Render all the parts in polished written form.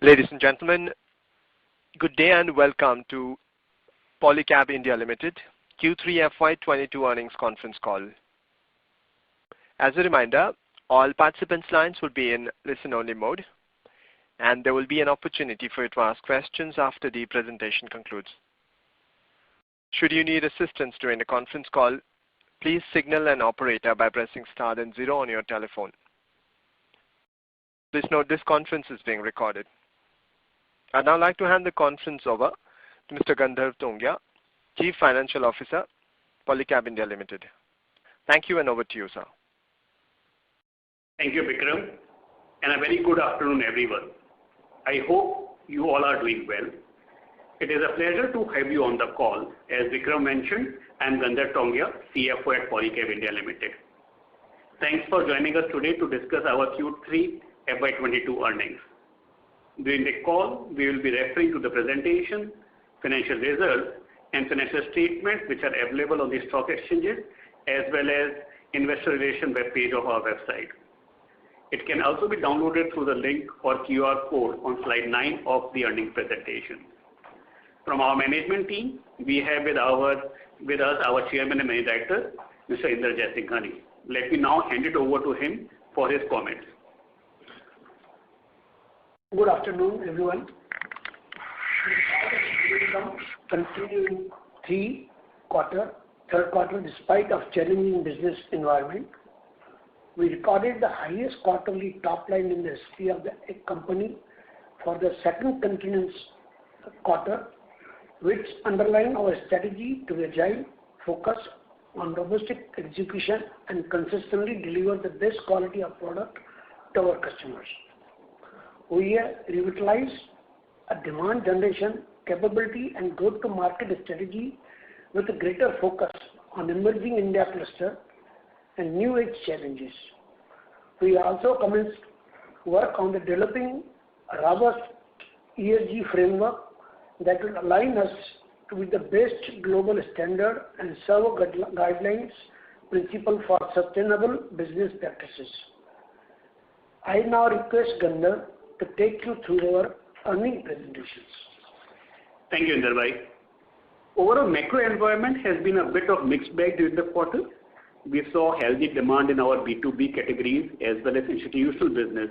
Ladies and gentlemen, good day and welcome to Polycab India Limited Q3FY22 Earnings Conference call. As a reminder, all participants' lines will be in listen-only mode, and there will be an opportunity for you to ask questions after the presentation concludes. Should you need assistance during the conference call, please signal an operator by pressing star and 0 on your telephone. Please note this conference is being recorded. I'd now like to hand the conference over to Mr. Gandharv Tongia, Chief Financial Officer, Polycab India Limited. Thank you, and over to you, sir. Thank you, Vikram, and a very good afternoon, everyone. I hope you all are doing well. It is a pleasure to have you on the call. As Vikram mentioned, I am Gandharv Tongia, CFO at Polycab India Limited. Thanks for joining us today to discuss our Q3 FY22 earnings. During the call, we will be referring to the presentation, financial results, and financial statements which are available on the stock exchanges as well as investor relations web page of our website. It can also be downloaded through the link or QR code on slide 9 of the earnings presentation. From our management team, we have with us our Chairman and Managing Director, Mr. Inder Jaisinghani. Let me now hand it over to him for his comments. Good afternoon, everyone. Continuing third quarter, despite of challenging business environment, we recorded the highest quarterly top line in the history of the company for the second continuous quarter, which underline our strategy to be agile, focus on robust execution, and consistently deliver the best quality of product to our customers. We have revitalized a demand generation capability and go-to-market strategy with a greater focus on emerging India cluster and new age challenges. We also commenced work on the developing a robust ESG framework that will align us with the best global standard and serve guidelines principle for sustainable business practices. I now request Gandharv to take you through our earnings presentations. Thank you, Inder bhai. Overall macro environment has been a bit of mixed bag during the quarter. We saw healthy demand in our B2B categories as well as institutional business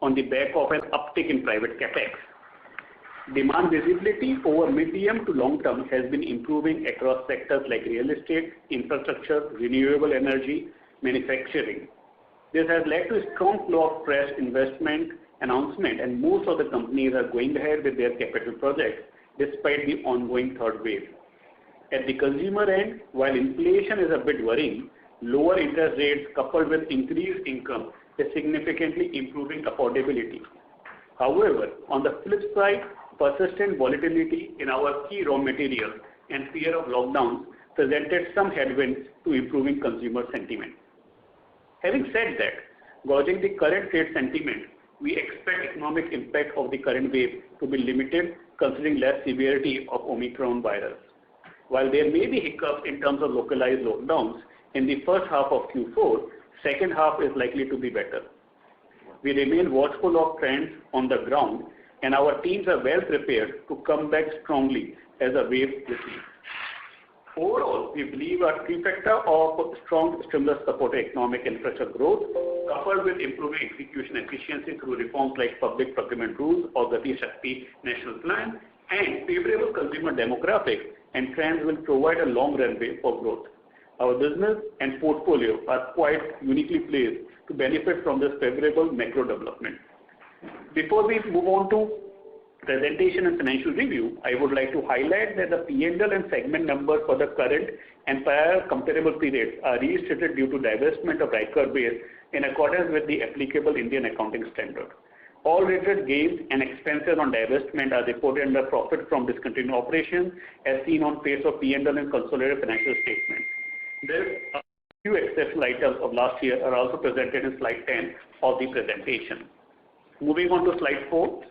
on the back of an uptick in private capex. Demand visibility over medium to long term has been improving across sectors like real estate, infrastructure, renewable energy, manufacturing. This has led to a strong flow of fresh investment announcement, and most of the companies are going ahead with their capital projects despite the ongoing third wave. At the consumer end, while inflation is a bit worrying, lower interest rates coupled with increased income is significantly improving affordability. However, on the flip side, persistent volatility in our key raw materials and fear of lockdowns presented some headwinds to improving consumer sentiment. Having said that, gauging the current trade sentiment, we expect economic impact of the current wave to be limited considering less severity of Omicron virus. While there may be hiccups in terms of localized lockdowns in the first half of Q4, second half is likely to be better. We remain watchful of trends on the ground, and our teams are well prepared to come back strongly as a wave recedes. Overall, we believe our trifecta of strong stimulus supported economic infrastructure growth, coupled with improving execution efficiency through reforms like public procurement rules or Gati Shakti National Plan, and favorable consumer demographics and trends will provide a long runway for growth. Our business and portfolio are quite uniquely placed to benefit from this favorable macro development. Before we move on to presentation and financial review, I would like to highlight that the P&L and segment numbers for the current and prior comparable periods are restated due to divestment of Ryker Base in accordance with the applicable Indian accounting standard. All related gains and expenses on divestment are reported under profit from discontinued operations as seen on face of P&L and consolidated financial statements. There are few exceptional items of last year are also presented in slide 10 of the presentation. Moving on to slide 4.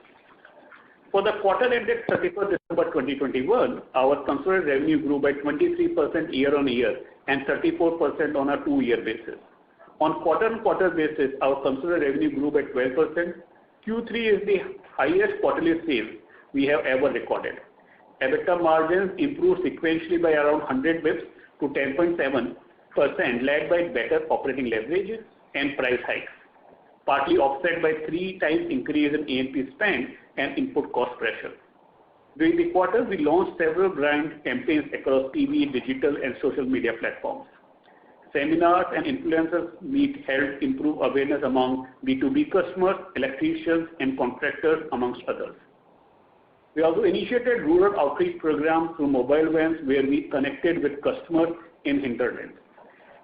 For the quarter ended 31st December 2021, our consolidated revenue grew by 23% year-on-year and 34% on a 2-year basis. On quarter-on-quarter basis, our consolidated revenue grew by 12%, Q3 is the highest quarterly sales we have ever recorded. EBITDA margins improved sequentially by around 100 bps to 10.7%, led by better operating leverage and price hikes, partly offset by 3 times increase in A&P spend and input cost pressure. During the quarter, we launched several brand campaigns across TV, digital, and social media platforms. Seminars and influencers meet helped improve awareness among B2B customers, electricians, and contractors, amongst others. We also initiated rural outreach programs through mobile vans where we connected with customers in hinterlands.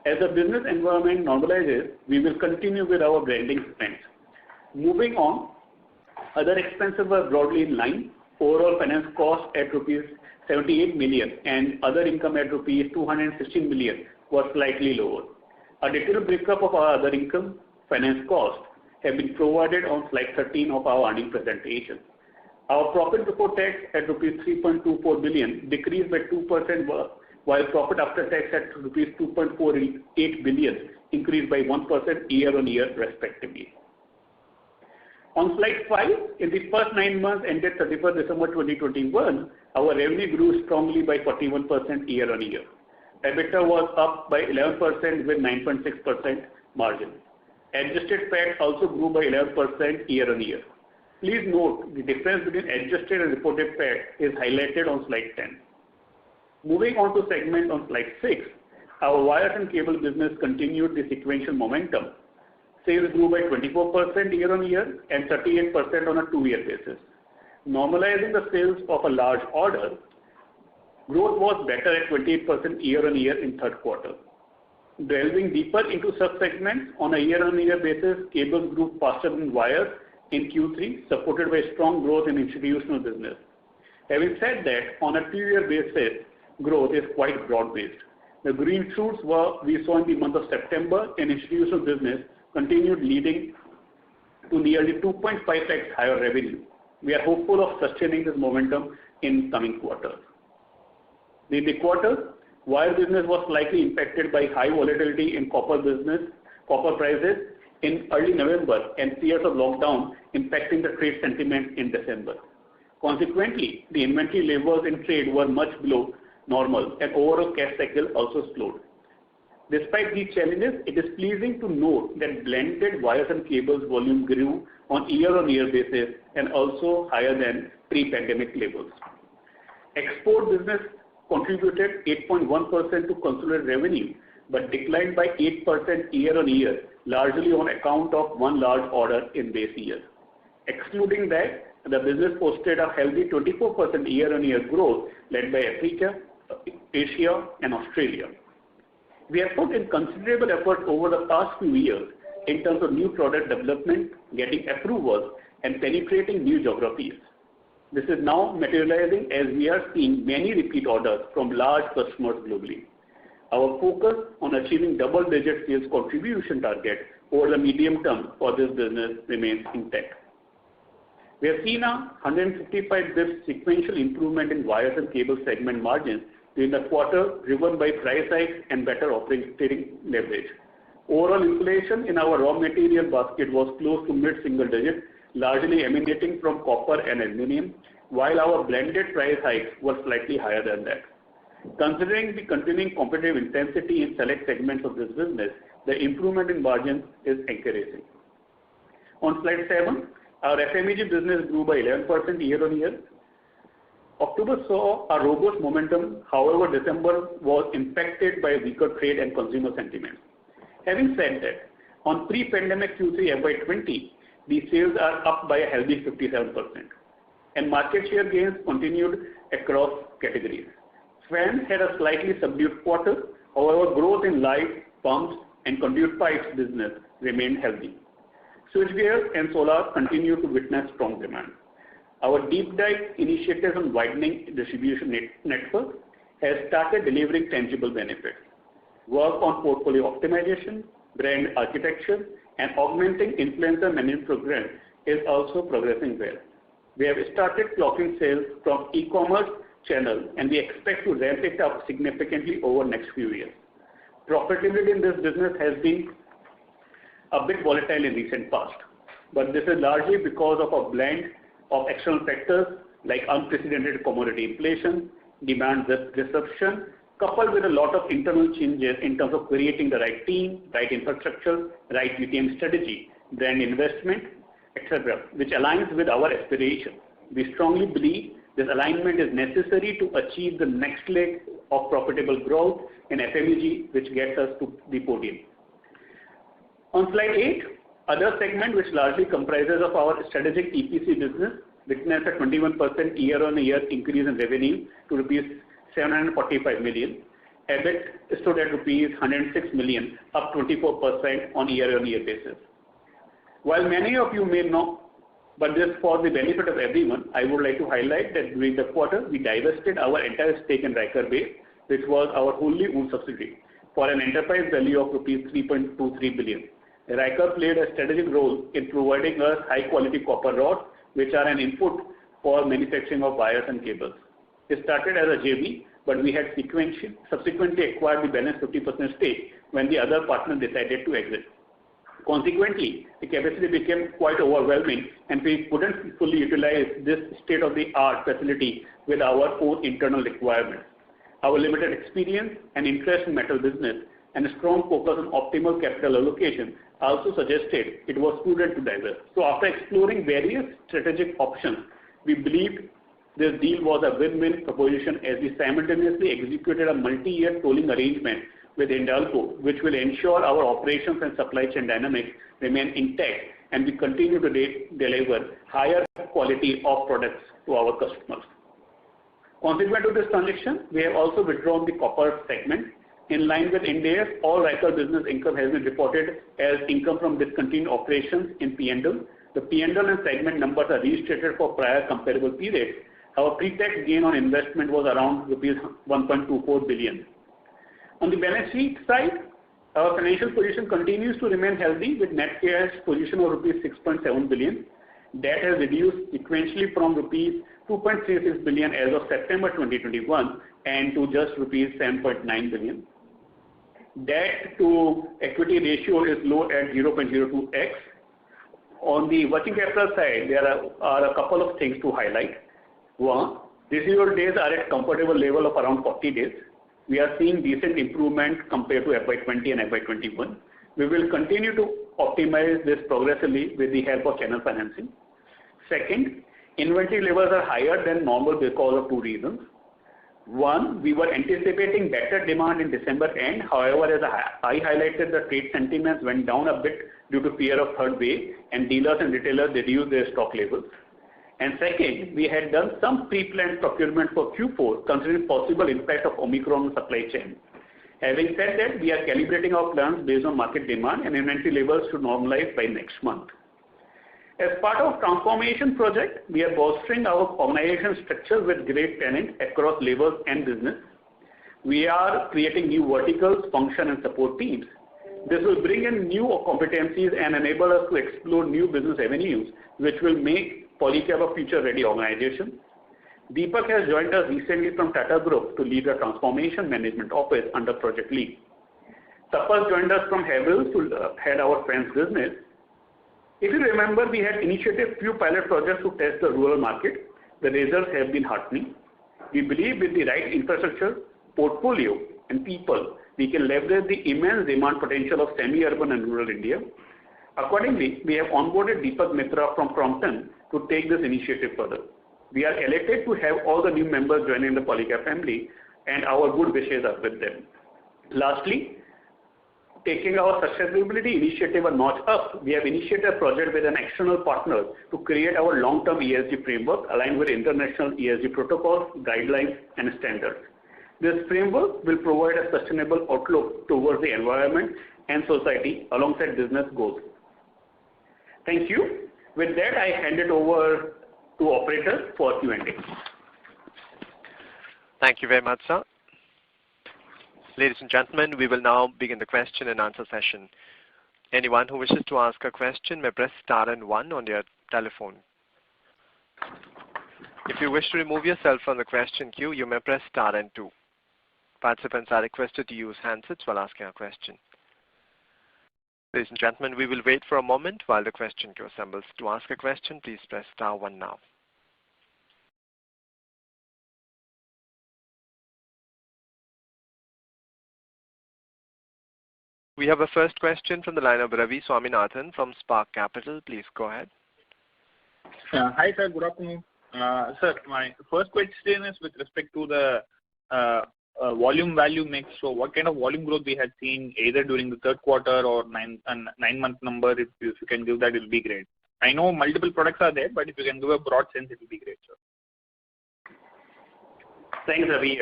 As the business environment normalizes, we will continue with our branding spends. Moving on, other expenses were broadly in line. Overall finance cost at rupees 78 million and other income at rupees 216 million was slightly lower. A detailed breakup of our other income, finance cost have been provided on slide 13 of our earnings presentation. Our profit before tax at rupees 3.24 billion decreased by 2%, while profit after tax at rupees 2.48 billion increased by 1% year-on-year respectively. On slide 5, in the first 9 months ended 31st December 2021, our revenue grew strongly by 41% year-on-year. EBITDA was up by 11% with 9.6% margin. Adjusted PAT also grew by 11% year-on-year. Please note the difference between adjusted and reported PAT is highlighted on slide 10. Moving on to segment on slide 6, our wires and cable business continued the sequential momentum. Sales grew by 24% year-on-year and 38% on a 2-year basis. Normalizing the sales of a large order, growth was better at 28% year-on-year in third quarter. Delving deeper into sub-segments, on a year-on-year basis, cables grew faster than wires in Q3, supported by strong growth in institutional business. Having said that, on a 2-year basis, growth is quite broad-based. The green shoots we saw in the month of September in institutional business continued, leading to nearly 2.5x higher revenue. We are hopeful of sustaining this momentum in coming quarters. In the quarter, wire business was slightly impacted by high volatility in copper prices in early November and fears of lockdown impacting the trade sentiment in December. Consequently, the inventory levels in trade were much below normal and overall cash cycle also slowed. Despite these challenges, it is pleasing to note that blended wires and cables volume grew on year-on-year basis and also higher than pre-pandemic levels. Export business contributed 8.1% to consolidated revenue, but declined by 8% year-on-year, largely on account of one large order in base year. Excluding that, the business posted a healthy 24% year-on-year growth led by Africa, Asia, and Australia. We have put in considerable effort over the past few years in terms of new product development, getting approvals, and penetrating new geographies. This is now materializing as we are seeing many repeat orders from large customers globally. Our focus on achieving double-digit sales contribution target over the medium term for this business remains intact. We have seen a 155 bps sequential improvement in wires and cable segment margins during the quarter, driven by price hikes and better operating leverage. Overall inflation in our raw material basket was close to mid-single digit, largely emanating from copper and aluminum, while our blended price hikes were slightly higher than that. Considering the continuing competitive intensity in select segments of this business, the improvement in margins is encouraging. On slide 7, our FMEG business grew by 11% year-on-year. October saw a robust momentum, however, December was impacted by weaker trade and consumer sentiment. Having said that, on pre-pandemic Q3 FY20, the sales are up by a healthy 57%, and market share gains continued across categories. Fans had a slightly subdued quarter, however, growth in lights, pumps, and conduit pipes business remained healthy. Switchgear and solar continue to witness strong demand. Our deep dive initiatives on widening distribution network has started delivering tangible benefits. Work on portfolio optimization, brand architecture, and augmenting influencer management program is also progressing well. We have started clocking sales from e-commerce channel, and we expect to ramp it up significantly over next few years. Profitability in this business has been a bit volatile in recent past. but this is largely because of a blend of external factors like unprecedented commodity inflation, demand disruption, coupled with a lot of internal changes in terms of creating the right team, right infrastructure, right BTM strategy, brand investment, etc., which aligns with our aspirations. We strongly believe this alignment is necessary to achieve the next leg of profitable growth in FMEG, which gets us to the podium. On slide 8, other segment, which largely comprises of our strategic EPC business, witnessed a 21% year-on-year increase in revenue to rupees 745 million. EBIT stood at rupees 106 million, up 24% on year-on-year basis. While many of you may know, but just for the benefit of everyone, I would like to highlight that during the quarter, we divested our entire stake in Riker Base, which was our wholly owned subsidiary, for an enterprise value of rupees 3.23 billion. Riker played a strategic role in providing us high-quality copper rods, which are an input for manufacturing of wires and cables. It started as a JV, but we had subsequently acquired the balance 50% stake when the other partner decided to exit. Consequently, the capacity became quite overwhelming and we couldn't fully utilize this state-of-the-art facility with our own internal requirements. Our limited experience and interest in metal business and a strong focus on optimal capital allocation also suggested it was prudent to divest. So after exploring various strategic options, we believed this deal was a win-win proposition as we simultaneously executed a multi-year tolling arrangement with Hindalco, which will ensure our operations and supply chain dynamics remain intact and we continue to deliver higher quality of products to our customers. Consequent to this transaction, we have also withdrawn the copper segment. In line with India's, all Riker business income has been reported as income from discontinued operations in P&L. The P&L and segment numbers are restated for prior comparable periods. Our pre-tax gain on investment was around rupees 1.24 billion. On the balance sheet side, our financial position continues to remain healthy with net cash position of rupees 6.7 billion. Debt has reduced sequentially from rupees 2.36 billion as of September 2021 and to just rupees 7.9 billion. Debt to equity ratio is low at 0.02x. On the working capital side, there are a couple of things to highlight. One, receivable days are at comfortable level of around 40 days. We are seeing decent improvement compared to FY20 and FY21. We will continue to optimize this progressively with the help of channel financing. Second, inventory levels are higher than normal because of two reasons. One, we were anticipating better demand in December end. However, as I highlighted, the trade sentiments went down a bit due to fear of third wave and dealers and retailers reduced their stock levels. And second, we had done some pre-planned procurement for Q4 considering possible impact of Omicron on supply chain. Having said that, we are calibrating our plans based on market demand and inventory levels should normalize by next month. As part of transformation project, we are bolstering our organization structure with great talent across levels and business. We are creating new verticals, function and support teams. This will bring in new competencies and enable us to explore new business avenues, which will make Polycab a future-ready organization. Deepak has joined us recently from Tata Group to lead the transformation management office under Project Lead. Tapas joined us from Havells to head our French business. If you remember, we had initiated few pilot projects to test the rural market. The results have been heartening. We believe with the right infrastructure, portfolio, and people, we can leverage the immense demand potential of semi-urban and rural India. Accordingly, we have onboarded Deepak Mitra from Crompton to take this initiative further. We are elated to have all the new members joining the Polycab family and our good wishes are with them. Lastly, taking our sustainability initiative a notch up, we have initiated a project with an external partner to create our long-term ESG framework aligned with international ESG protocols, guidelines, and standards. This framework will provide a sustainable outlook towards the environment and society alongside business goals. Thank you. With that, I hand it over to operator for Q&A. Thank you very much, sir. Ladies and gentlemen, we will now begin the question and answer session. Anyone who wishes to ask a question may press star and 1 on their telephone. If you wish to remove yourself from the question queue, you may press star and 2. Participants are requested to use handsets while asking a question. Ladies and gentlemen, we will wait for a moment while the question queue assembles. To ask a question, please press star one now. We have a first question from the line of Ravi Swaminathan from Spark Capital. Please go ahead. Hi, sir. Good afternoon. Sir, my first question is with respect to the volume-value mix. So what kind of volume growth we had seen either during the third quarter or nine-month number? If you can give that, it will be great. I know multiple products are there, but if you can give a broad sense, it will be great, sir. Thanks, Ravi,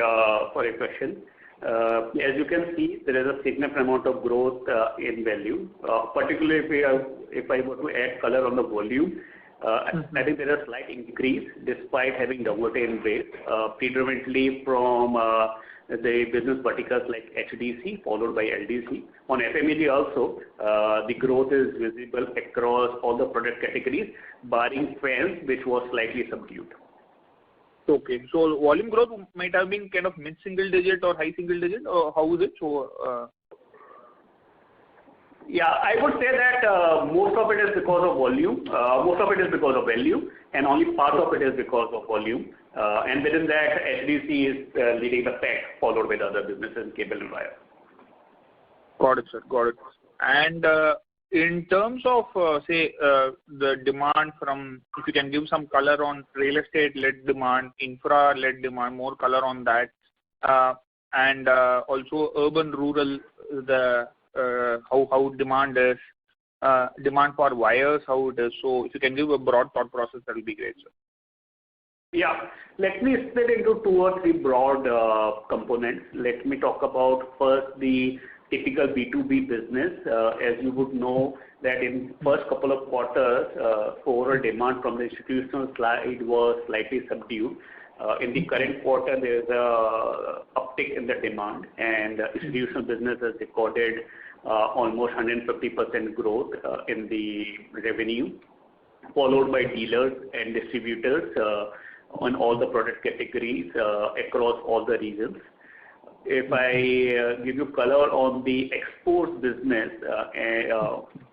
for your question. As you can see, there is a significant amount of growth in value. Particularly if I were to add color on the volume, I think there is a slight increase despite having downward in rate, predominantly from the business verticals like HDC followed by LDC. On FMEG also, the growth is visible across all the product categories, barring fans, which was slightly subdued. Okay. So volume growth might have been kind of mid-single digit or high single digit, or how is it? So, yeah, I would say that most of it is because of volume, most of it is because of value, and only part of it is because of volume. And within that, HDC is leading the pack, followed by the other businesses, cable and wire. Got it, sir. Got it. And in terms of, say, the demand from, if you can give some color on real estate-led demand, infra-led demand, more color on that, and also urban-rural, the how demand is, demand for wires, how it is. So if you can give a broad thought process, that will be great, sir. Yeah. Let me split into two or three broad components. Let me talk about first the typical B2B business. As you would know that in first couple of quarters, overall demand from the institutional side was slightly subdued. In the current quarter, there is a uptick in the demand, and institutional business has recorded almost 150% growth in the revenue, followed by dealers and distributors on all the product categories across all the regions. If I give you color on the exports business,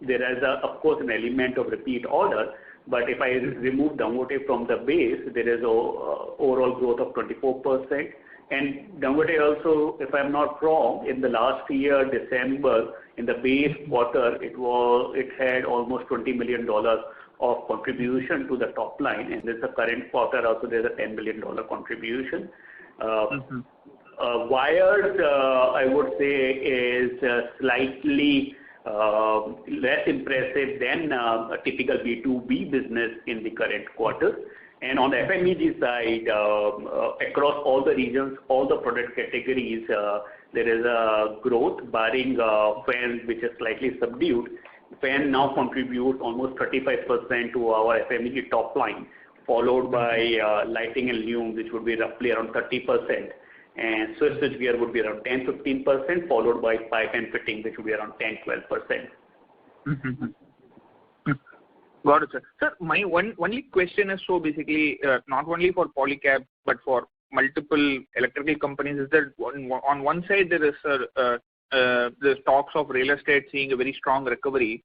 there is, of course, an element of repeat order, but if I remove Dangote from the base, there is overall growth of 24%. And Dangote also, if I'm not wrong, in the last year, December, in the base quarter, it had almost $20 million of contribution to the top line, and this the current quarter also there's a $10 million contribution. Wires, I would say, is slightly less impressive than a typical B2B business in the current quarter. And on the FMEG side, across all the regions, all the product categories, there is a growth, barring fans, which is slightly subdued. Fan now contributes almost 35% to our FMEG top line, followed by lighting and lume, which would be roughly around 30%. And switchgear would be around 10-15%, followed by pipe and fitting, which would be around 10-12%. Got it, sir. Sir, my only question is, so basically, not only for Polycab, but for multiple electrical companies, is that on one side there is the stocks of real estate seeing a very strong recovery,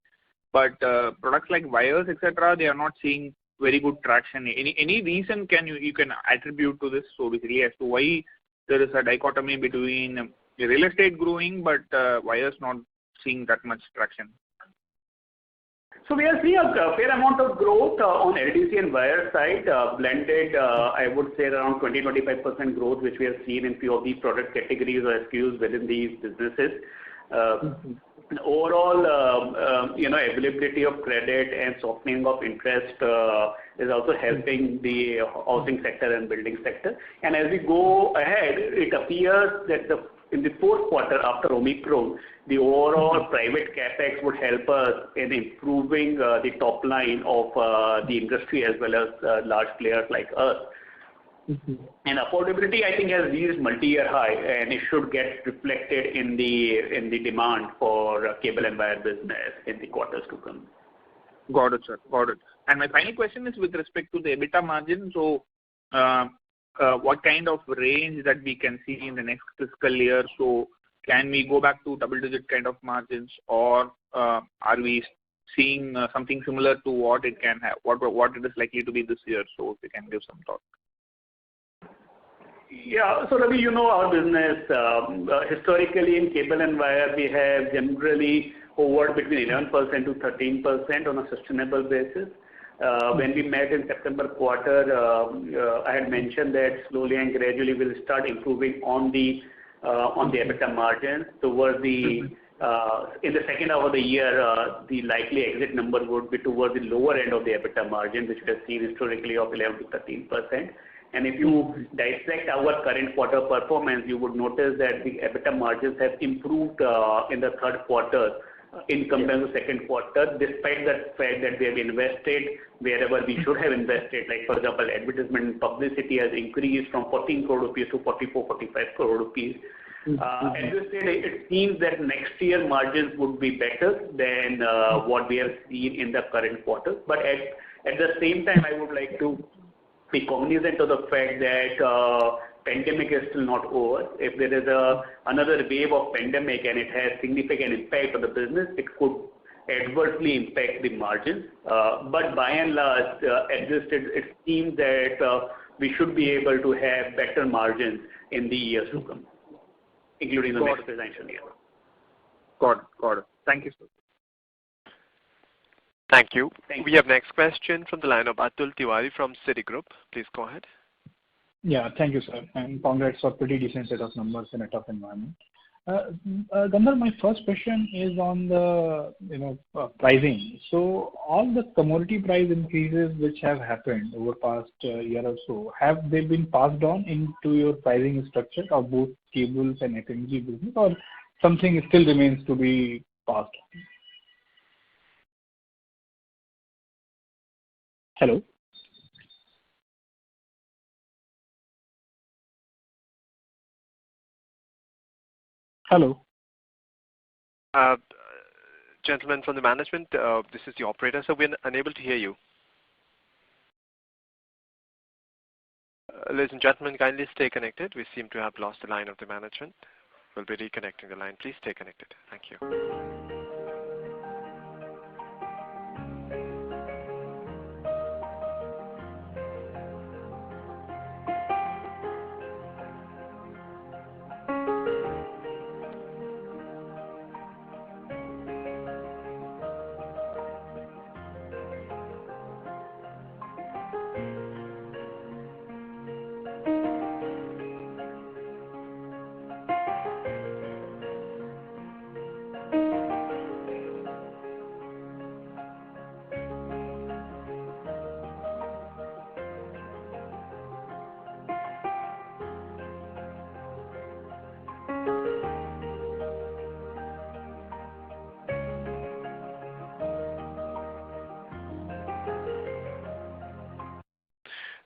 but products like wires, etc., they are not seeing very good traction. Any reason you can attribute to this? So basically, as to why there is a dichotomy between real estate growing, but wires not seeing that much traction. So we are seeing a fair amount of growth on LDC and wire side, blended, I would say around 20-25% growth, which we have seen in few of these product categories or SKUs within these businesses. Overall, availability of credit and softening of interest is also helping the housing sector and building sector. And as we go ahead, it appears that in the fourth quarter after Omicron, the overall private capex would help us in improving the top line of the industry as well as large players like us. And affordability, I think, has reached multi-year high, and it should get reflected in the demand for cable and wire business in the quarters to come. Got it, sir. Got it. And my final question is with respect to the EBITDA margin. So, what kind of range that we can see in the next fiscal year? So, can we go back to double-digit kind of margins, or are we seeing something similar to what it can have, what it is likely to be this year? So if you can give some thought. Yeah. So Ravi, you know our business. Historically in cable and wire, we have generally hovered between 11% to 13% on a sustainable basis. When we met in September quarter, I had mentioned that slowly and gradually we'll start improving on the EBITDA margins towards the in the second half of the year. The likely exit number would be towards the lower end of the EBITDA margin, which we have seen historically of 11 to 13%. And if you dissect our current quarter performance, you would notice that the EBITDA margins have improved in the third quarter in comparison to second quarter, despite the fact that we have invested wherever we should have invested. Like for example, advertisement and publicity has increased from 14 crore rupees to 44-45 crore rupees. At this stage, it seems that next year margins would be better than what we have seen in the current quarter. But at the same time, I would like to be cognizant of the fact that pandemic is still not over. If there is another wave of pandemic and it has significant impact on the business, it could adversely impact the margins. But by and large, at this stage, it seems that we should be able to have better margins in the years to come, including the next financial year. Got it. Thank you, sir. Thank you. We have next question from the line of Atul Tiwari from Citigroup. Please go ahead. Yeah, thank you, sir. And congrats for pretty decent set of numbers in a tough environment. Gandhar, my first question is on the pricing. So all the commodity price increases which have happened over past year or so, have they been passed on into your pricing structure of both cables and FMG business, or something still remains to be passed on? Hello? Hello? Gentlemen from the management, this is the operator, so we're unable to hear you. Ladies and gentlemen, kindly stay connected. We seem to have lost the line of the management. We'll be reconnecting the line. Please stay connected. Thank you.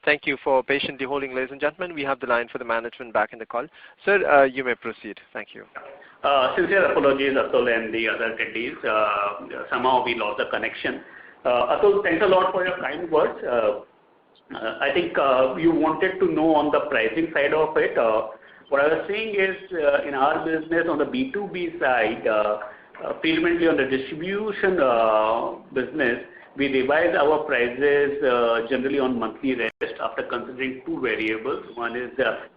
Thank you for patiently holding, ladies and gentlemen. We have the line for the management back in the call. Sir, you may proceed. Thank you. Sincere apologies, Atul and the other attendees. Somehow we lost the connection. Atul, thanks a lot for your kind words. I think you wanted to know on the pricing side of it. What I was saying is in our business on the B2B side, predominantly on the distribution business, we revise our prices generally on monthly rest after considering two variables. One is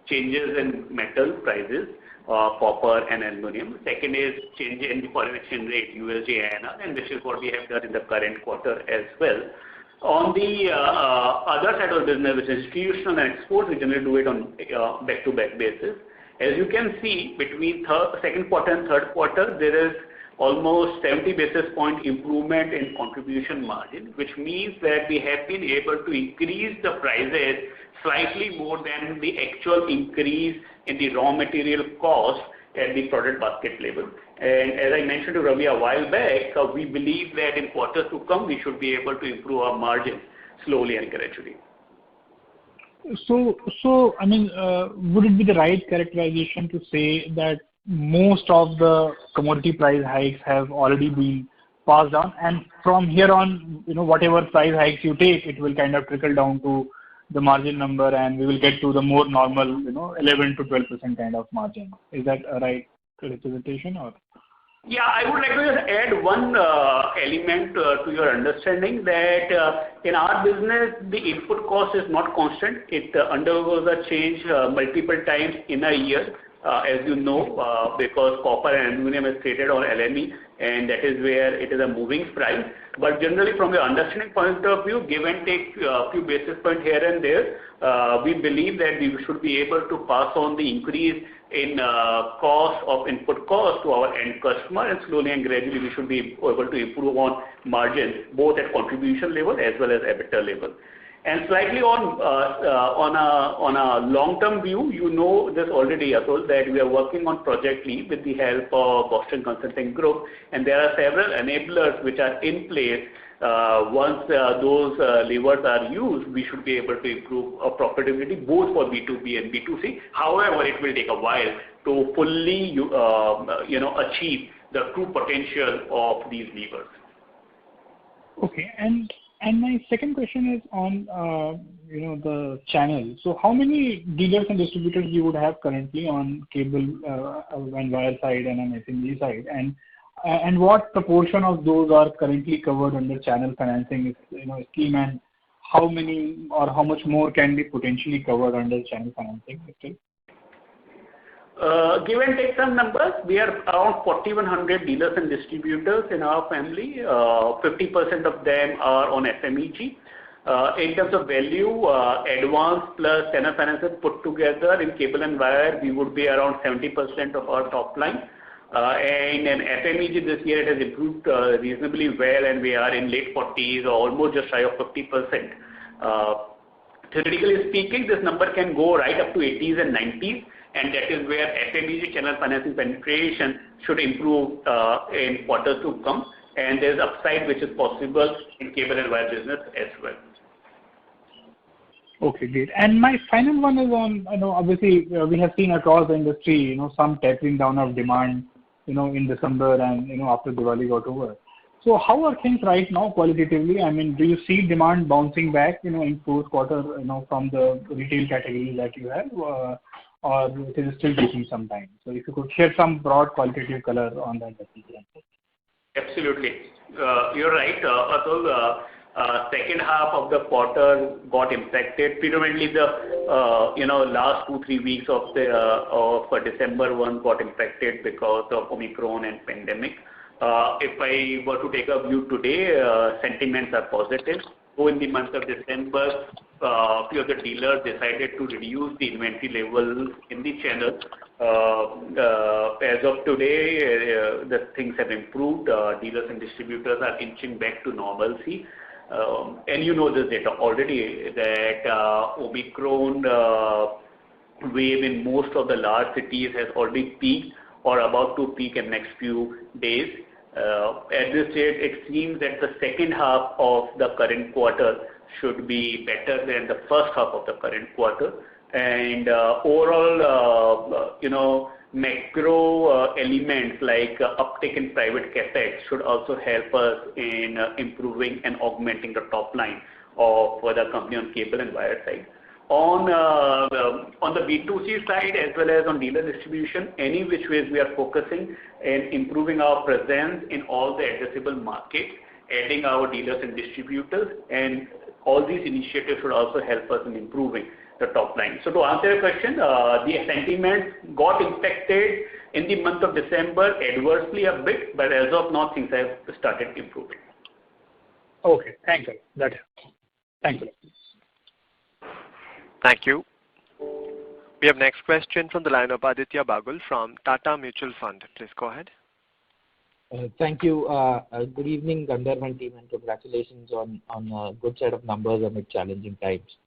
changes in metal prices, copper and aluminum. Second is change in the foreign exchange rate, USD INR, and this is what we have done in the current quarter as well. On the other side of the business, which is institutional and exports, we generally do it on back-to-back basis. As you can see, between second quarter and third quarter, there is almost 70 basis point improvement in contribution margin, which means that we have been able to increase the prices slightly more than the actual increase in the raw material cost at the product basket level. And as I mentioned to Ravi a while back, we believe that in quarters to come, we should be able to improve our margin slowly and gradually. So I mean, would it be the right characterization to say that most of the commodity price hikes have already been passed on, and from here on, whatever price hikes you take, it will kind of trickle down to the margin number, and we will get to the more normal, 11 to 12% kind of margin. Is that a right representation or? Yeah, I would like to just add one element to your understanding that in our business, the input cost is not constant. It undergoes a change multiple times in a year, as you know, because copper and aluminum is traded on LME, and that is where it is a moving price. But generally, from your understanding point of view, give and take a few basis points here and there, we believe that we should be able to pass on the increase in cost of input cost to our end customer, and slowly and gradually we should be able to improve on margins both at contribution level as well as EBITDA level. And slightly on a long-term view, you know this already, Atul, that we are working on Project Leap with the help of Boston Consulting Group, and there are several enablers which are in place. Once those levers are used, we should be able to improve profitability both for B2B and B2C. However, it will take a while to fully achieve the true potential of these levers. Okay, and my second question is on the channel. So how many dealers and distributors you would have currently on cable and wire side and on SME side, and what proportion of those are currently covered under channel financing scheme, and how many or how much more can be potentially covered under channel financing? Okay. Give and take some numbers, we are around 4,100 dealers and distributors in our family. 50% of them are on FMEG. In terms of value, advance plus channel finances put together in cable and wire, we would be around 70% of our top line. And in FMEG this year, it has improved reasonably well, and we are in late 40s or almost just shy of 50%. Theoretically speaking, this number can go right up to 80s and 90s. And that is where FMEG channel financing penetration should improve in quarters to come. And there's upside which is possible in cable and wire business as well. Okay, great. And my final one is on, obviously we have seen across the industry, some tapering down of demand, in December and, after Diwali got over. So how are things right now qualitatively? I mean, do you see demand bouncing back, in fourth quarter, from the retail category that you have? Or it is still taking some time? So if you could share some broad qualitative color on that. Absolutely. You're right, Atul. Second half of the quarter got impacted. Predominantly the last 2-3 weeks of December one got impacted because of Omicron and pandemic. If I were to take a view today, sentiments are positive. So in the month of December, a few of the dealers decided to reduce the inventory levels in the channel. As of today, the things have improved. Dealers and distributors are inching back to normalcy. And you know this data already that Omicron wave in most of the large cities has already peaked or about to peak in next few days. At this stage, it seems that the second half of the current quarter should be better than the first half of the current quarter. And overall, macro elements like uptick in private capex should also help us in improving and augmenting the top line of the company on cable and wire side. On the B2C side as well as on dealer distribution, any which ways we are focusing in improving our presence in all the addressable markets, adding our dealers and distributors, and all these initiatives should also help us in improving the top line. So to answer your question, the sentiment got impacted in the month of December adversely a bit, but as of now things have started improving. Okay, thank you. That helps. Thank you. Thank you. We have next question from the line of Aditya Bagul from Tata Mutual Fund. Please go ahead. Thank you. Good evening, Gandharv and team, and congratulations on a good set of numbers amid challenging times.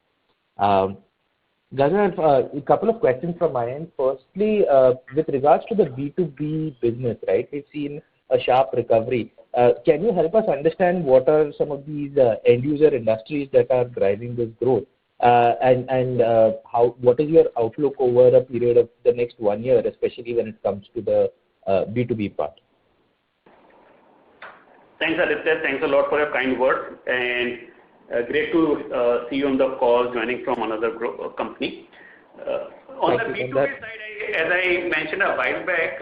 Gandharv, a couple of questions from my end. Firstly, with regards to the B2B business, right, we've seen a sharp recovery. Can you help us understand what are some of these end user industries that are driving this growth? And what is your outlook over a period of the next 1 year, especially when it comes to the B2B part? Thanks, Aditya. Thanks a lot for your kind words, and great to see you on the call joining from another company. On the B2B side, as I mentioned a while back,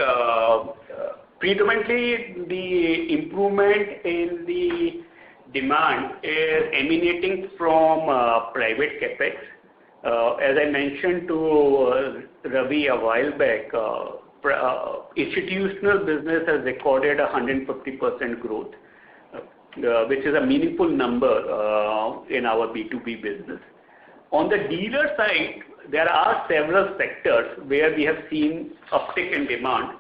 predominantly the improvement in the demand is emanating from private capex. As I mentioned to Ravi a while back, institutional business has recorded 150% growth, which is a meaningful number in our B2B business. On the dealer side, there are several sectors where we have seen uptick in demand,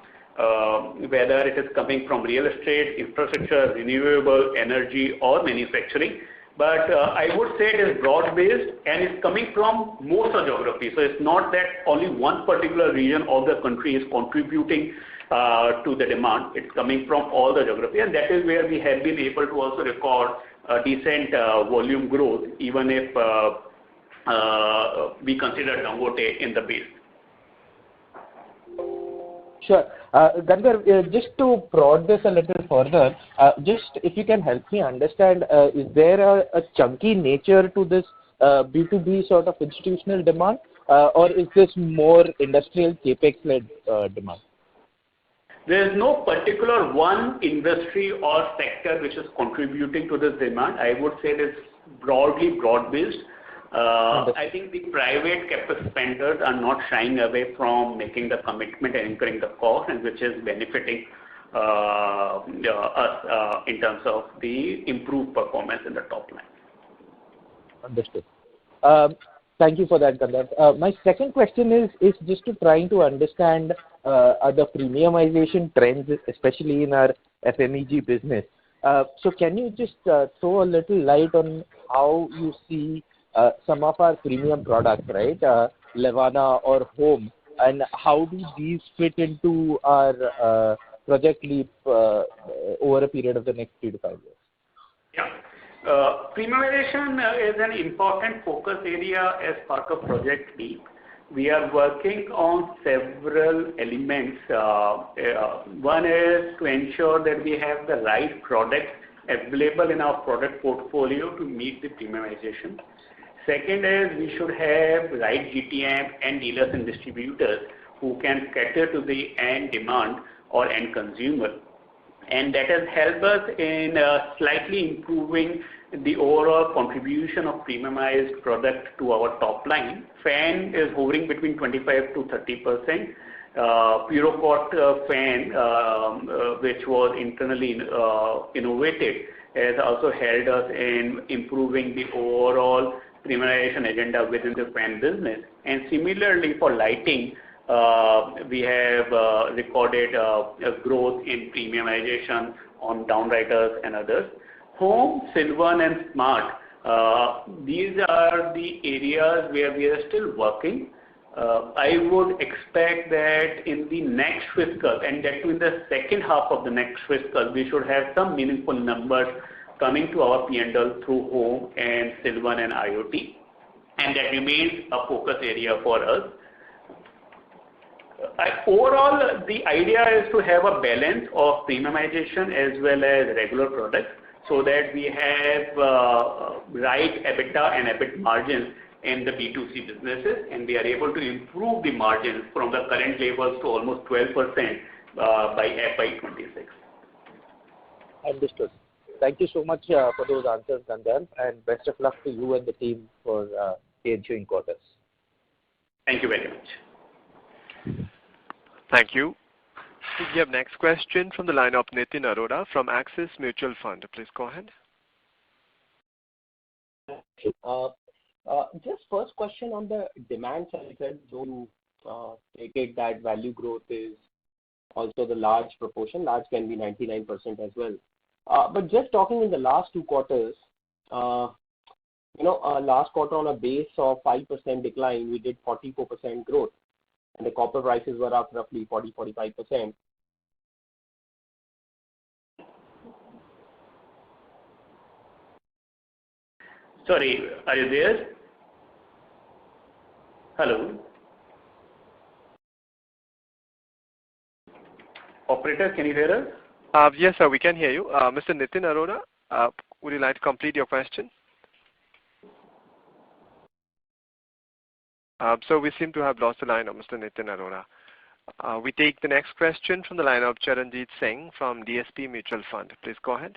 whether it is coming from real estate, infrastructure, renewable energy, or manufacturing. But I would say it is broad-based and it's coming from most of geography. So it's not that only one particular region of the country is contributing to the demand. It's coming from all the geography, and that is where we have been able to also record a decent volume growth, even if we consider Dangote in the base. Sure. Gandharv, just to prod this a little further, just if you can help me understand, is there a chunky nature to this B2B sort of institutional demand, or is this more industrial capex-led demand? There is no particular one industry or sector which is contributing to this demand. I would say it is broadly broad-based. I think the private capital spenders are not shying away from making the commitment and incurring the cost, and which is benefiting us in terms of the improved performance in the top line. Understood. Thank you for that, Gandharv. My second question is just to trying to understand the premiumization trends, especially in our FMEG business. So can you just throw a little light on how you see some of our premium products, right, Levana or Home, and how do these fit into our Project Leap over a period of the next 3 to 5 years? Yeah. Premiumization is an important focus area as part of Project Leap. We are working on several elements. One is to ensure that we have the right products available in our product portfolio to meet the premiumization. Second is we should have right GTM and dealers and distributors who can cater to the end demand or end consumer. And that has helped us in slightly improving the overall contribution of premiumized product to our top line. Fan is hovering between 25 to 30%. Purocot fan, which was internally innovated, has also helped us in improving the overall premiumization agenda within the fan business. And similarly for lighting, we have recorded a growth in premiumization on downlighters and others. Home, Sylvan and Smart, these are the areas where we are still working. I would expect that in the next fiscal, and that in the second half of the next fiscal, we should have some meaningful numbers coming to our P&L through Home and Sylvan and IoT, and that remains a focus area for us. Overall, the idea is to have a balance of premiumization as well as regular products, so that we have right EBITDA and EBIT margins in the B2C businesses, and we are able to improve the margins from the current levels to almost 12% by FY26. Understood. Thank you so much for those answers, Gandharv, and best of luck to you and the team for the ensuing quarters. Thank you very much. Thank you. We have next question from the line of Nitin Arora from Axis Mutual Fund. Please go ahead. Just first question on the demand side, so you stated that value growth is also the large proportion. Large can be 99% as well. But just talking in the last 2 quarters, last quarter on a base of 5% decline, we did 44% growth, and the copper prices were up roughly 40-45%. Sorry, are you there? Hello? Operator, can you hear us? Yes, sir, we can hear you. Mr. Nitin Arora, would you like to complete your question? So we seem to have lost the line of Mr. Nitin Arora. We take the next question from the line of Charanjit Singh from DSP Mutual Fund. Please go ahead.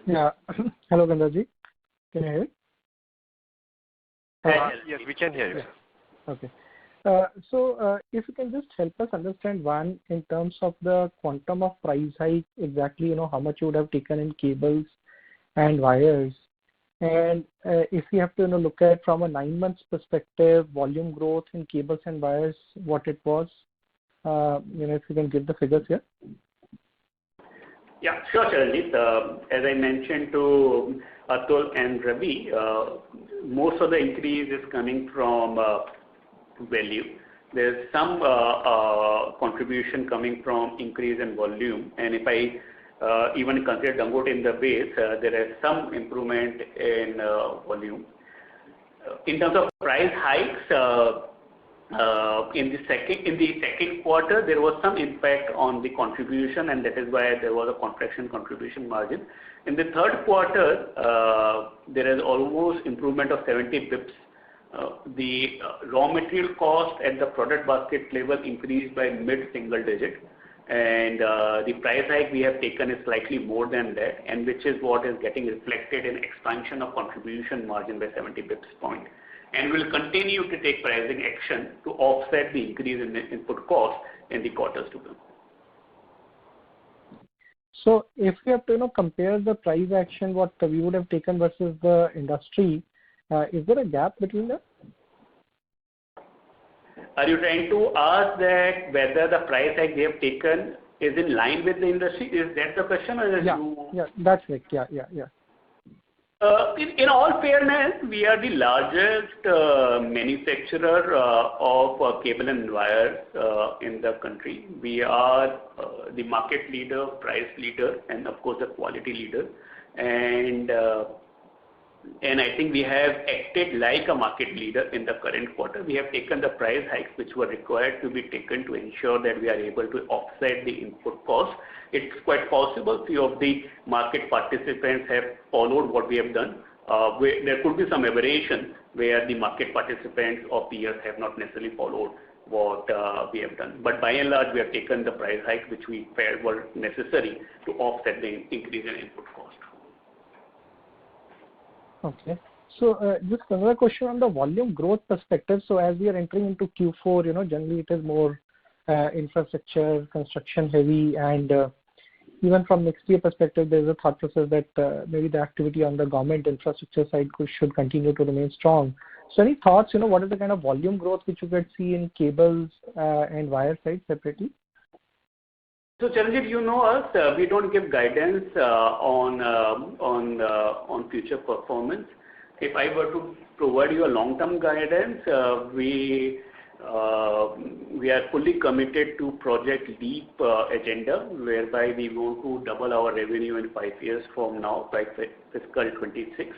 Yeah. Hello, Gandarji. Can you hear me? Yes, we can hear you. Okay. So if you can just help us understand one in terms of the quantum of price hike, exactly how much you would have taken in cables and wires, and if you have to look at from a 9 months perspective, volume growth in cables and wires, what it was, if you can give the figures here. Yeah, sure, Charanjit. As I mentioned to Atul and Ravi, most of the increase is coming from value. There's some contribution coming from increase in volume, and if I even consider Dangote in the base, there is some improvement in volume. In terms of price hikes, in the second quarter, there was some impact on the contribution, and that is why there was a contraction contribution margin. In the third quarter, there is almost improvement of 70 bips. The raw material cost at the product basket level increased by mid-single digit, and the price hike we have taken is slightly more than that, and which is what is getting reflected in expansion of contribution margin by 70 bips point. And will continue to take pricing action to offset the increase in the input cost in the quarters to come. So if we have to compare the price action what we would have taken versus the industry, is there a gap between them? Are you trying to ask that whether the price hike they have taken is in line with the industry? Is that the question? Or yeah, that's it. Yeah. In all fairness, we are the largest manufacturer of cable and wires in the country. We are the market leader, price leader, and of course the quality leader. And I think we have acted like a market leader in the current quarter. We have taken the price hikes which were required to be taken to ensure that we are able to offset the input cost. It's quite possible few of the market participants have followed what we have done. There could be some aberration where the market participants or peers have not necessarily followed what we have done. But by and large, we have taken the price hike which we felt were necessary to offset the increase in input cost. Okay. So just another question on the volume growth perspective. So as we are entering into Q4, generally it is more infrastructure, construction heavy, and even from next year perspective, there is a thought process that maybe the activity on the government infrastructure side should continue to remain strong. So any thoughts, what is the kind of volume growth which you could see in cables and wire side separately? So Charanjit, you know us, we don't give guidance on future performance. If I were to provide you a long-term guidance, we are fully committed to Project LEAP agenda, whereby we want to double our revenue in 5 years from now by fiscal 26.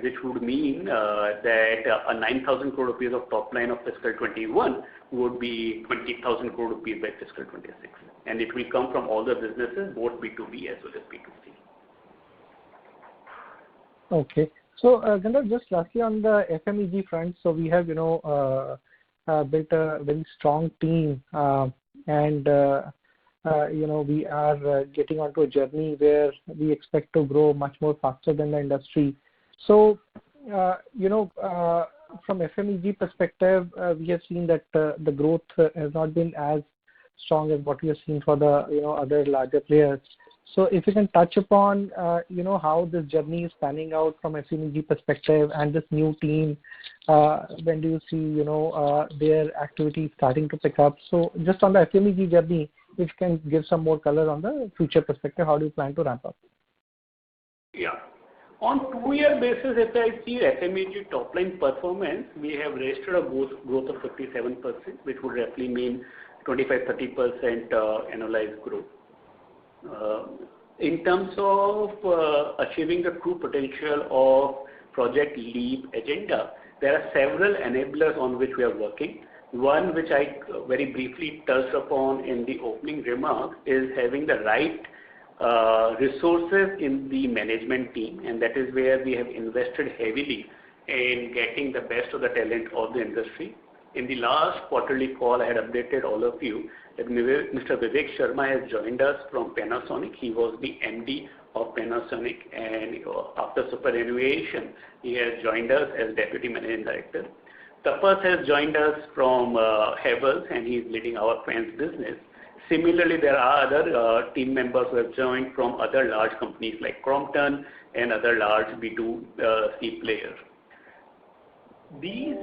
Which would mean that a 9,000 crore rupees of top line of fiscal 21 would be 20,000 crore rupees by fiscal 26. And it will come from all the businesses, both B2B as well as B2C. Okay. So, Gandharv, just lastly on the FMEG front, so we have, built a very strong team, and we are getting onto a journey where we expect to grow much more faster than the industry. So, from FMEG perspective, we have seen that the growth has not been as strong as what we have seen for the other larger players. So, if you can touch upon how this journey is panning out from FMEG perspective and this new team, when do you see their activity starting to pick up? So, just on the FMEG journey, if you can give some more color on the future perspective, how do you plan to ramp up? Yeah. On 2-year basis, if I see FMEG top line performance, we have registered a growth of 57%, which would roughly mean 25-30% annualized growth. In terms of achieving the true potential of Project LEAP agenda, there are several enablers on which we are working. One which I very briefly touched upon in the opening remarks is having the right resources in the management team, and that is where we have invested heavily in getting the best of the talent of the industry. In the last quarterly call, I had updated all of you that Mr. Vivek Sharma has joined us from Panasonic. He was the MD of Panasonic, and after superannuation, he has joined us as Deputy Managing Director. Tapas has joined us from Havells, and he is leading our fans business. Similarly, there are other team members who have joined from other large companies like Crompton and other large B2C players. These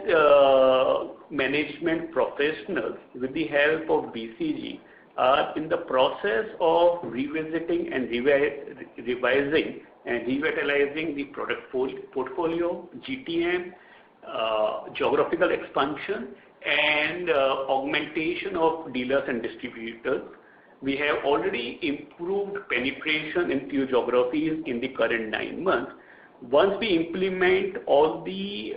management professionals, with the help of BCG, are in the process of revisiting and revising and revitalizing the product portfolio, GTM, geographical expansion, and augmentation of dealers and distributors. We have already improved penetration in few geographies in the current 9 months. Once we implement all the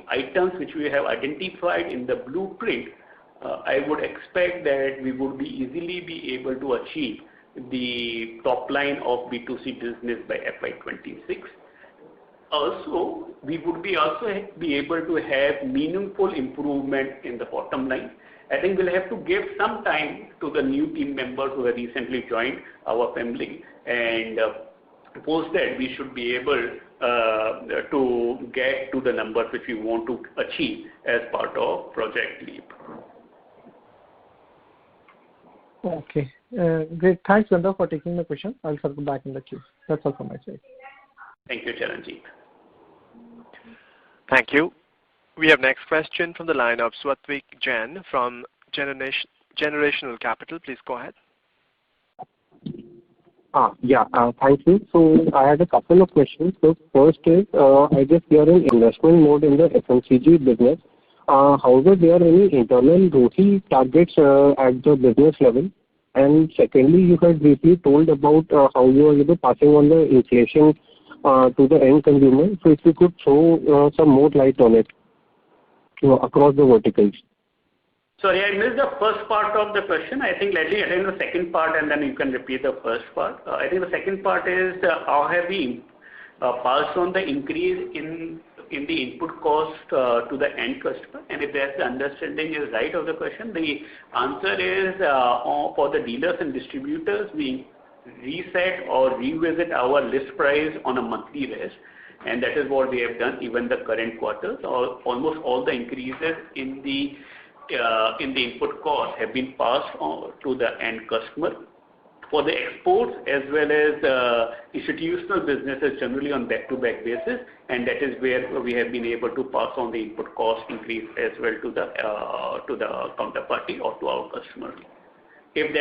items which we have identified in the blueprint, I would expect that we would easily be able to achieve the top line of B2C business by FY26. Also, we would be able to have meaningful improvement in the bottom line. I think we'll have to give some time to the new team members who have recently joined our family, and post that we should be able to get to the numbers which we want to achieve as part of Project Leap. Okay. Great. Thanks, Gandharv, for taking the question. I'll circle back in the queue. That's all from my side. Thank you, Charanjit. Thank you. We have next question from the line of Swatwik Jain from Generational Capital. Please go ahead. Thank you. So I had a couple of questions. So first is, I guess you are in investment mode in the FMCG business. However, there are any internal ROCE targets at the business level. And secondly, you had briefly told about how you are passing on the inflation to the end consumer. So if you could throw some more light on it across the verticals. Sorry, I missed the first part of the question. I think let me attend the second part and then you can repeat the first part. I think the second part is how have we passed on the increase in the input cost to the end customer, and if that's the understanding is right of the question, the answer is for the dealers and distributors, we reset or revisit our list price on a monthly basis, and that is what we have done even the current quarter. So almost all the increases in the input cost have been passed on to the end customer. For the exports as well as institutional businesses generally on back-to-back basis, and that is where we have been able to pass on the input cost increase as well to the counterparty or to our customer. If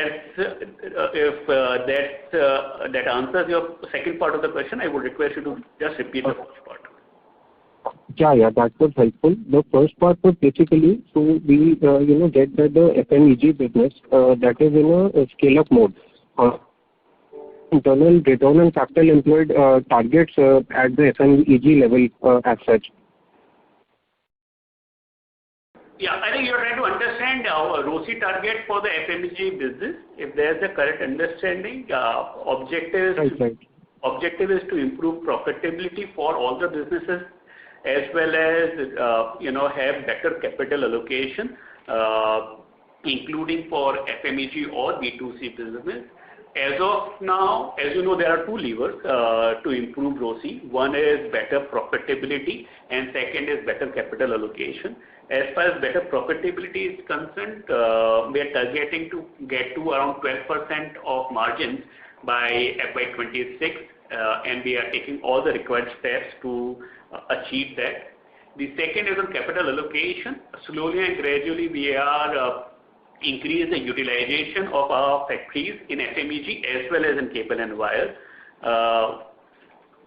that answers your second part of the question, I would request you to just repeat the first part. Yeah, that was helpful. The first part was basically, so we get that the FMEG business that is in a scale-up mode. Internal return on capital employed targets at the FMEG level as such. Yeah, I think you're trying to understand our ROCE target for the FMEG business. If there's a correct understanding, objective is to improve profitability for all the businesses as well as have better capital allocation, including for FMEG or B2C business. As of now, as you know, there are two levers to improve ROCE. One is better profitability and second is better capital allocation. As far as better profitability is concerned, we are targeting to get to around 12% of margins by FY26, and we are taking all the required steps to achieve that. The second is on capital allocation. Slowly and gradually we are increase the utilization of our factories in FMEG as well as in cable and wire.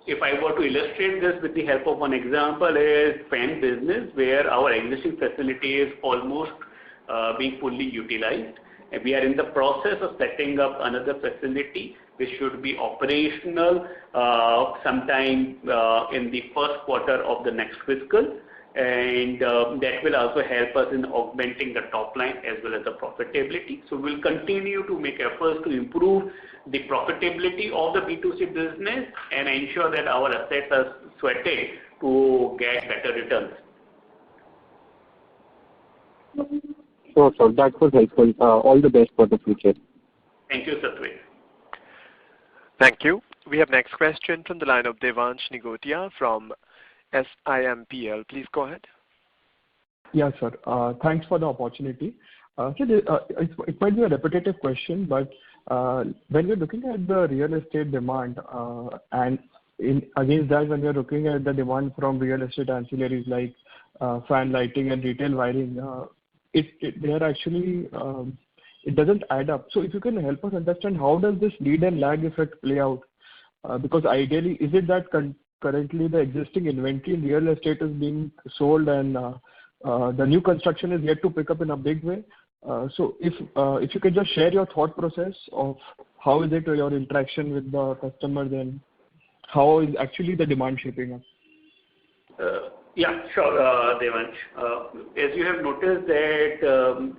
If I were to illustrate this with the help of one example is fan business, where our existing facility is almost being fully utilized. And we are in the process of setting up another facility which should be operational sometime in the first quarter of the next fiscal. And that will also help us in augmenting the top line as well as the profitability. So we'll continue to make efforts to improve the profitability of the B2C business and ensure that our assets are sweated to get better returns. Sure, sir. That was helpful. All the best for the future. Thank you, Satwik. Thank you. We have next question from the line of Devansh Nigotia from SIMPL. Please go ahead. Yes, sir. Thanks for the opportunity. It might be a repetitive question, but when you're looking at the real estate demand, and against that, when you're looking at the demand from real estate ancillaries like fan lighting and retail wiring, it doesn't add up. So if you can help us understand, how does this lead and lag effect play out? Because ideally, is it that currently the existing inventory in real estate is being sold and the new construction is yet to pick up in a big way? So if you could just share your thought process of how is it your interaction with the customers and how is actually the demand shaping up? Yeah, sure, Devansh. As you have noticed that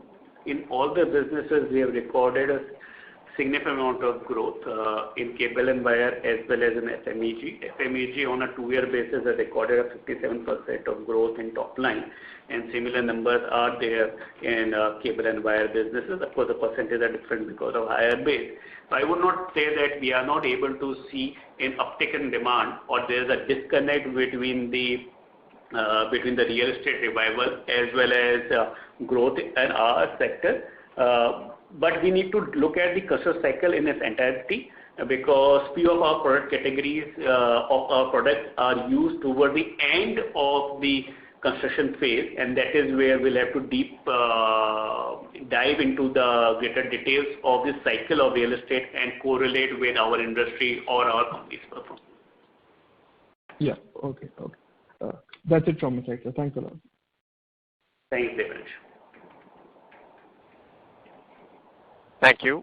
in all the businesses we have recorded a significant amount of growth in cable and wire as well as in FMEG. FMEG on a 2-year basis has recorded a 57% of growth in top line, and similar numbers are there in cable and wire businesses. Of course, the percentages are different because of higher base. So I would not say that we are not able to see an uptick in demand or there is a disconnect between the real estate revival as well as growth in our sector. But we need to look at the customer cycle in its entirety, because few of our product categories of our products are used toward the end of the construction phase, and that is where we'll have to deep dive into the greater details of the cycle of real estate and correlate with our industry or our company's performance. Yeah, okay. That's it from my side, sir. Thanks a lot. Thanks, Devansh. Thank you.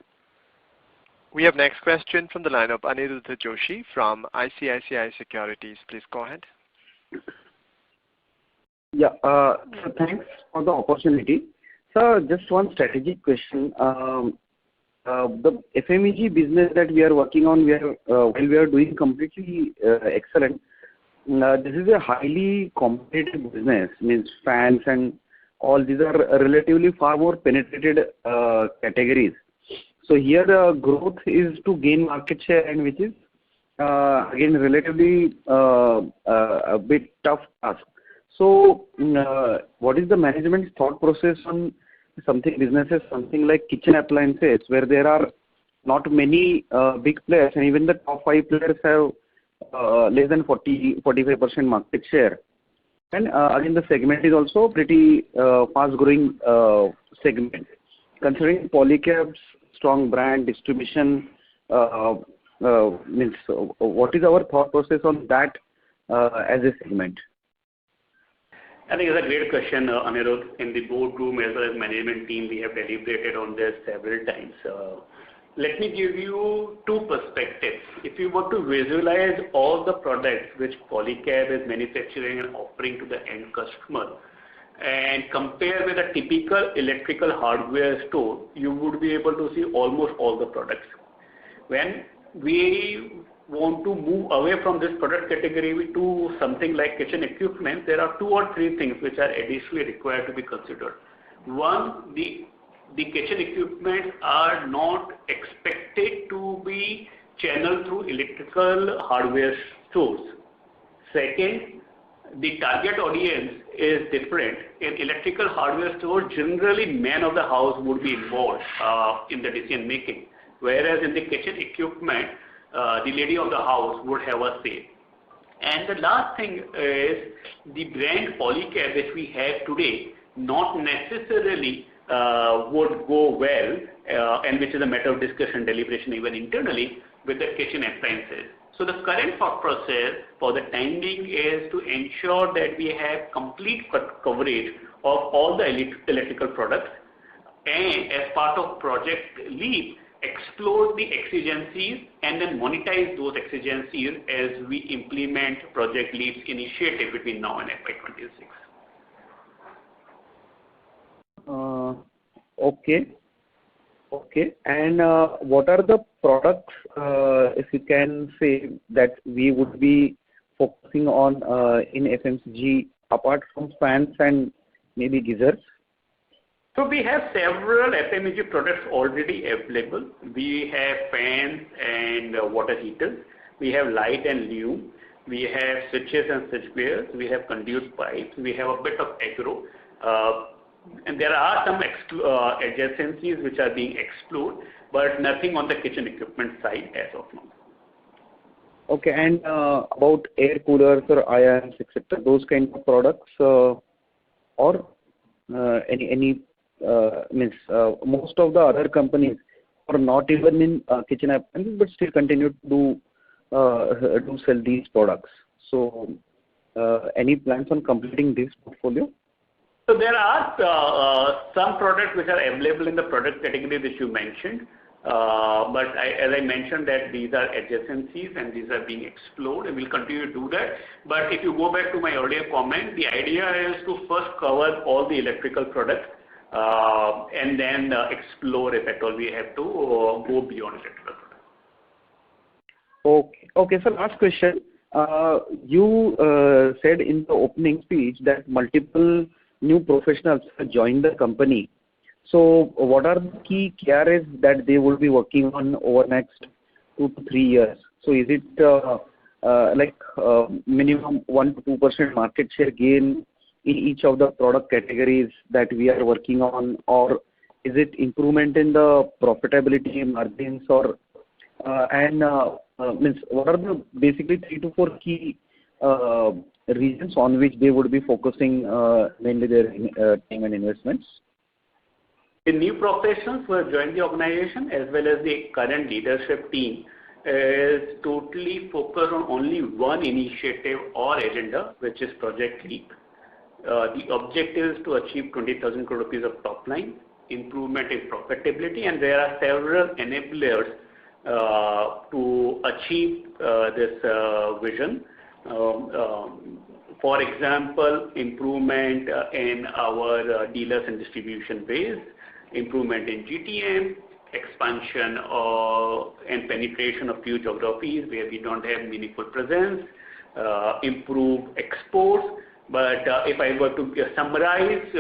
We have next question from the line of Aniruddha Joshi from ICICI Securities. Please go ahead. Yeah, so thanks for the opportunity. Sir, just one strategic question. The FMEG business that we are working on, while we are doing completely excellent, this is a highly competitive business, means fans and all these are relatively far more penetrated categories. So here the growth is to gain market share, and which is again relatively a bit tough task. So what is the management's thought process on businesses like kitchen appliances, where there are not many big players, and even the top 5 players have less than 40-45% market share. And again, the segment is also pretty fast-growing segment. Considering Polycab's strong brand distribution, means what is our thought process on that as a segment? I think it's a great question, Anirudh. In the boardroom as well as management team, we have deliberated on this several times. Let me give you 2 perspectives. If you were to visualize all the products which Polycab is manufacturing and offering to the end customer, and compare with a typical electrical hardware store, you would be able to see almost all the products. When we want to move away from this product category to something like kitchen equipment, there are 2 or 3 things which are additionally required to be considered. One, the kitchen equipment are not expected to be channeled through electrical hardware stores. Second, the target audience is different. In electrical hardware store, generally man of the house would be involved in the decision making, whereas in the kitchen equipment, the lady of the house would have a say. And the last thing is the brand Polycab which we have today not necessarily would go well, and which is a matter of discussion, deliberation even internally, with the kitchen appliances. So the current thought process for the time being is to ensure that we have complete coverage of all the electrical products, and as part of Project LEAP, explore the exigencies and then monetize those exigencies as we implement Project LEAP's initiative between now and FY26. Okay. And what are the products, if you can say, that we would be focusing on in FMCG apart from fans and maybe geysers? So we have several FMEG products already available. We have fans and water heaters. We have light and lume. We have switches and switchgears. We have conduit pipes. We have a bit of agro. And there are some adjacencies which are being explored, but nothing on the kitchen equipment side as of now. Okay, and about air coolers or irons, etc., those kind of products, or any means most of the other companies are not even in kitchen appliances, but still continue to sell these products. So, any plans on completing this portfolio? So there are some products which are available in the product category which you mentioned. But as I mentioned that these are adjacencies and these are being explored and we'll continue to do that. But if you go back to my earlier comment, the idea is to first cover all the electrical products and then explore if at all we have to go beyond electrical products. Okay. So last question. You said in the opening speech that multiple new professionals have joined the company. So what are the key KRAs that they will be working on over next 2 to 3 years? So is it minimum 1 to 2% market share gain in each of the product categories that we are working on, or is it improvement in the profitability margins, or means what are the basically 3 to 4 key regions on which they would be focusing mainly their time and investments? The new professionals who have joined the organization as well as the current leadership team is totally focused on only one initiative or agenda, which is Project Leap. The objective is to achieve 20,000 crore rupees of top line, improvement in profitability, and there are several enablers to achieve this vision. For example, improvement in our dealers and distribution base, improvement in GTM, expansion and penetration of few geographies where we don't have meaningful presence, improve exports. But if I were to summarize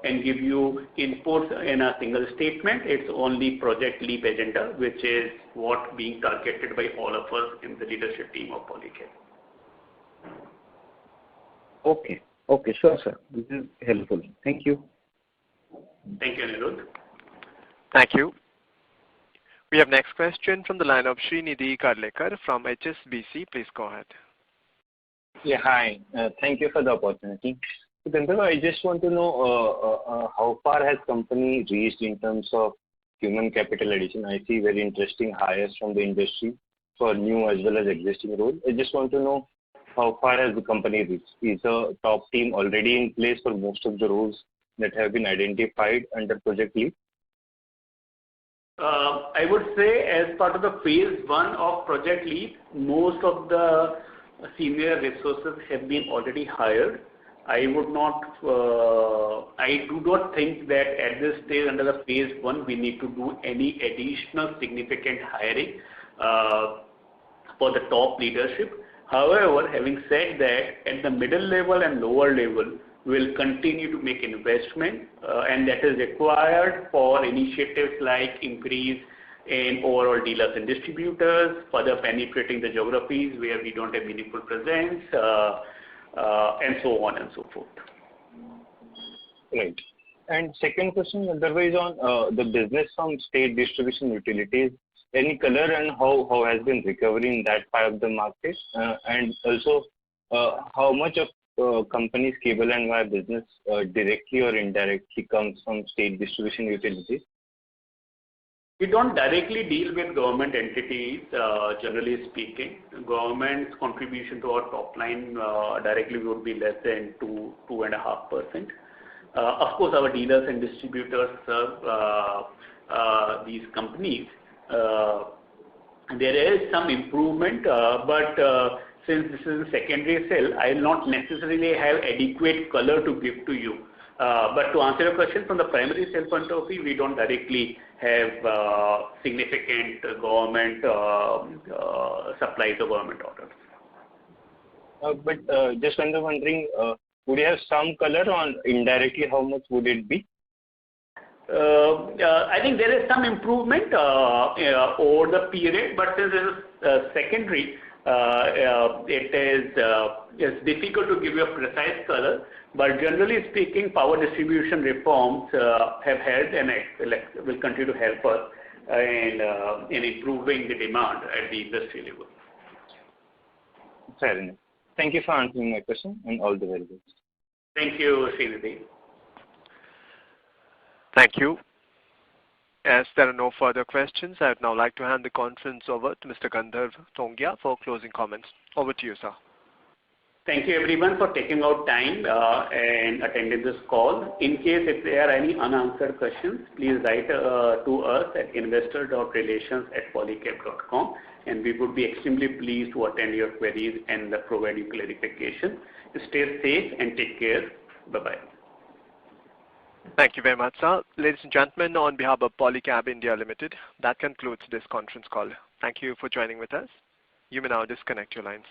and give you inputs in a single statement, it's only Project Leap agenda, which is what being targeted by all of us in the leadership team of Polycab. Okay, sure, sir. This is helpful. Thank you. Thank you, Anirudh. Thank you. We have next question from the line of Srinidhi Karlekar from HSBC. Please go ahead. Yeah, hi. Thank you for the opportunity. So, Gandharv, I just want to know how far has company reached in terms of human capital addition. I see very interesting hires from the industry for new as well as existing roles. I just want to know how far has the company reached. Is the top team already in place for most of the roles that have been identified under Project Leap? I would say as part of the phase 1 of Project Leap, most of the senior resources have been already hired. I do not think that at this stage under the phase 1 we need to do any additional significant hiring for the top leadership. However, having said that, at the middle level and lower level, we'll continue to make investment and that is required for initiatives like increase in overall dealers and distributors, further penetrating the geographies where we don't have meaningful presence, and so on and so forth. Right. And second question, otherwise on the business from state distribution utilities, any color and how has been recovery in that part of the market, and also how much of company's cable and wire business directly or indirectly comes from state distribution utilities? We don't directly deal with government entities, generally speaking. Government's contribution to our top line directly would be less than 2.5%. Of course, our dealers and distributors serve these companies. There is some improvement, but since this is a secondary sale, I will not necessarily have adequate color to give to you. But to answer your question, from the primary sale point of view, we don't directly have significant government supplies or government orders. But just wondering, would you have some color on indirectly how much would it be? I think there is some improvement over the period, but since it is secondary, it's difficult to give you a precise color. But generally speaking, power distribution reforms have helped and will continue to help us in improving the demand at the industry level. Fair enough. Thank you for answering my question and all the very best. Thank you, Srinidhi. Thank you. As there are no further questions, I would now like to hand the conference over to Mr. Gandharv Tongia for closing comments. Over to you, sir. Thank you everyone for taking out time and attending this call. In case if there are any unanswered questions, please write to us at investor.relations@polycab.com, and we would be extremely pleased to attend your queries and provide you clarification. Stay safe and take care. Bye-bye. Thank you very much, sir. Ladies and gentlemen, on behalf of Polycab India Limited, that concludes this conference call. Thank you for joining with us. You may now disconnect your lines.